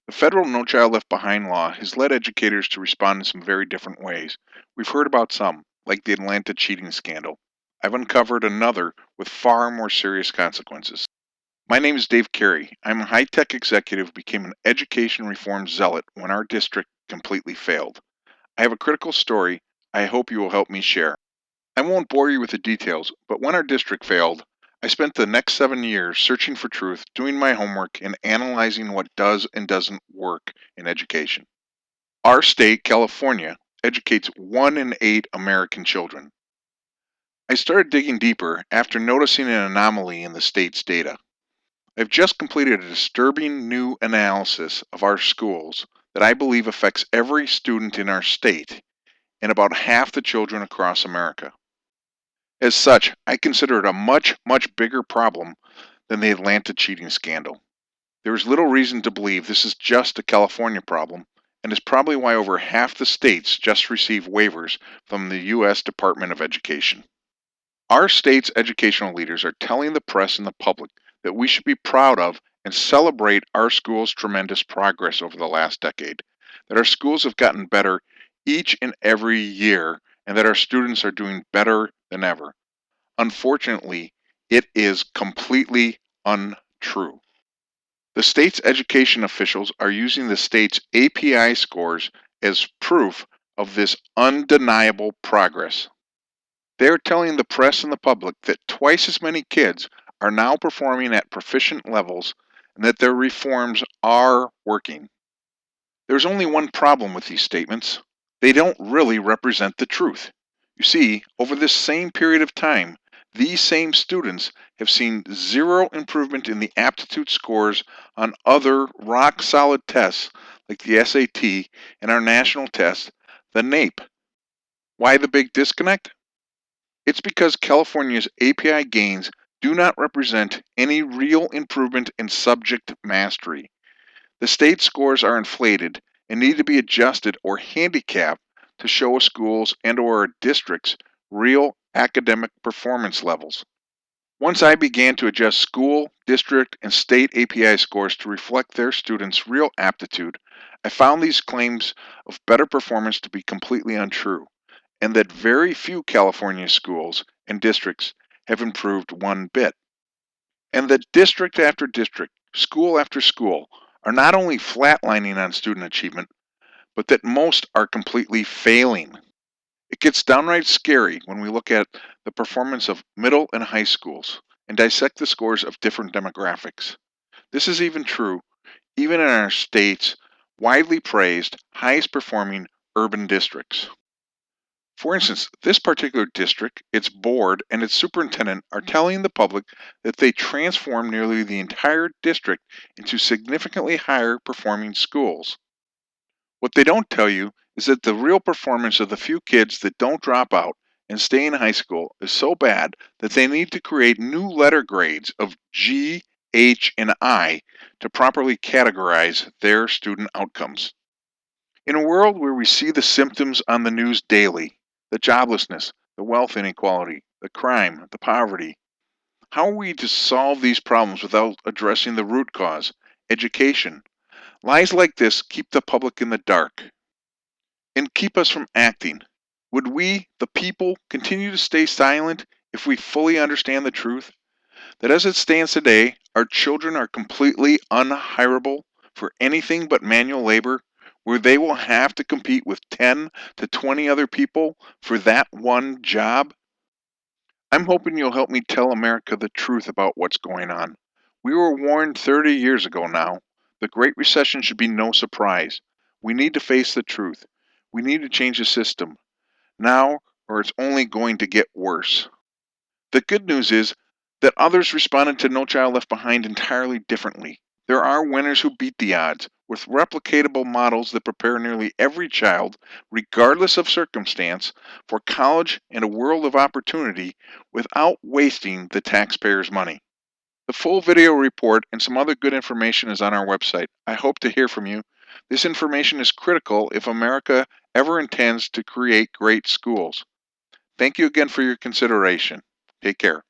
The federal No Child Left Behind law has led educators to respond in some very different ways. We've heard about some, like the Atlanta cheating scandal. I've uncovered another with far more serious consequences. My name is Dave Carey. I'm a high tech executive who became an education reform zealot when our district completely failed. I have a critical story I hope you will help me share. I won't bore you with the details, but when our district failed, I spent the next 7 years searching for truth, doing my homework, and analyzing what does and doesn't work in education. Our state, California, educates 1 in 8 American children. I started digging deeper after noticing an anomaly in the state's data. I've just completed a disturbing new analysis of our schools that I believe affects every student in our state and about half the children across America. As such, I consider it a much, much bigger problem than the Atlanta cheating scandal. There is little reason to believe this is just a California problem, and is probably why over half the states just received waivers from the U.S. Department of Education. Our state's educational leaders are telling the press and the public that we should be proud of and celebrate our school's tremendous progress over the last decade, that our schools have gotten better each and every year, and that our students are doing better than ever. Unfortunately, it is completely untrue. The state's education officials are using the state's API scores as proof of this undeniable progress. They're telling the press and the public that twice as many kids are now performing at proficient levels and that their reforms are working. There's only one problem with these statements. They don't really represent the truth. You see, over this same period of time, these same students have seen zero improvement in the aptitude scores on other rock solid tests like the SAT and our national test, the NAEP. Why the big disconnect? It's because California's API gains do not represent any real improvement in subject mastery. The state scores are inflated and need to be adjusted or handicapped to show a school's and or a district's real academic performance levels. Once I began to adjust school, district, and state API scores to reflect their students' real aptitude, I found these claims of better performance to be completely untrue, and that very few California schools and districts have improved one bit. And that district after district, school after school, are not only flatlining on student achievement, but that most are completely failing. It gets downright scary when we look at the performance of middle and high schools and dissect the scores of different demographics. This is even true even in our state's widely praised, highest performing urban districts. For instance, this particular district, its board, and its superintendent are telling the public that they transformed nearly the entire district into significantly higher performing schools. What they don't tell you is that the real performance of the few kids that don't drop out and stay in high school is so bad that they need to create new letter grades of G, H, and I to properly categorize their student outcomes. In a world where we see the symptoms on the news daily, the joblessness, the wealth inequality, the crime, the poverty, how are we to solve these problems without addressing the root cause, education? Lies like this keep the public in the dark and keep us from acting. Would we, the people, continue to stay silent if we fully understand the truth? That as it stands today, our children are completely unhireable for anything but manual labor, where they will have to compete with 10 to 20 other people for that one job? I'm hoping you'll help me tell America the truth about what's going on. We were warned 30 years ago now. The Great Recession should be no surprise. We need to face the truth. We need to change the system now, or it's only going to get worse. The good news is that others responded to No Child Left Behind entirely differently. There are winners who beat the odds, with replicatable models that prepare nearly every child, regardless of circumstance, for college and a world of opportunity without wasting the taxpayers' money. The full video report and some other good information is on our website. I hope to hear from you. This information is critical if America ever intends to create great schools. Thank you again for your consideration. Take care.